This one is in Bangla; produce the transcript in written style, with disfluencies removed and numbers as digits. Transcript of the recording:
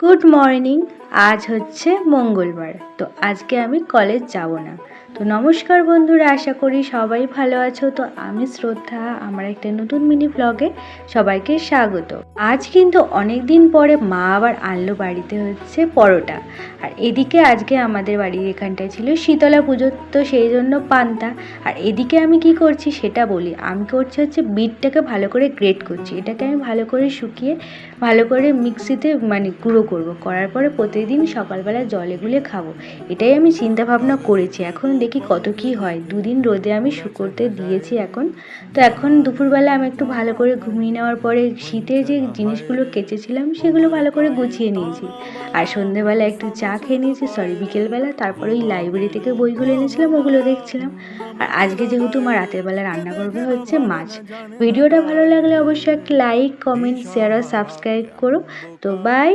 Good morning. আজ হচ্ছে মঙ্গলবার, তো আজকে আমি কলেজ যাব না। তো নমস্কার বন্ধুরা, আশা করি সবাই ভালো আছো। তো আমি শ্রদ্ধা, আমার একটা নতুন মিনি ব্লগে সবাইকে স্বাগত। আজ কিন্তু অনেক দিন পরে মা আবার আনলো বাড়িতে হচ্ছে পরোটা, আর এদিকে আজকে আমাদের বাড়ির এখানটায় ছিল শীতলা পুজো, তো সেই জন্য পান্তা। আর এদিকে আমি কি করছি সেটা বলি। আমি করছি হচ্ছে বিটটাকে ভালো করে গ্রেট করছি। এটাকে আমি ভালো করে শুকিয়ে ভালো করে মিক্সিতে গুঁড়ো করার পরে প্রতিদিন সকালবেলা জলে গুলে খাবো, এটাই আমি চিন্তা ভাবনা করেছি। এখন দেখি কত কি হয়। দুদিন রোদে আমি শুকোতে দিয়েছি এখন। তো এখন দুপুরবেলা আমি একটু ভালো করে ঘুমিয়ে নেওয়ার পরে শীতে যে জিনিসগুলো কেচেছিলাম সেগুলো ভালো করে গুছিয়ে নিয়েছি। আর সন্ধেবেলা একটু চা খেয়ে নিয়েছি, বিকেলবেলা। তারপরে ওই লাইব্রেরি থেকে বইগুলো এনেছিলাম, ওগুলো দেখছিলাম। আর আজকে যেহেতু মা রাতের বেলা রান্না করবে হচ্ছে মাছ। ভিডিওটা ভালো লাগলে অবশ্যই একটা লাইক, কমেন্ট, শেয়ার আর সাবস্ক্রাইব করো। তো বাই।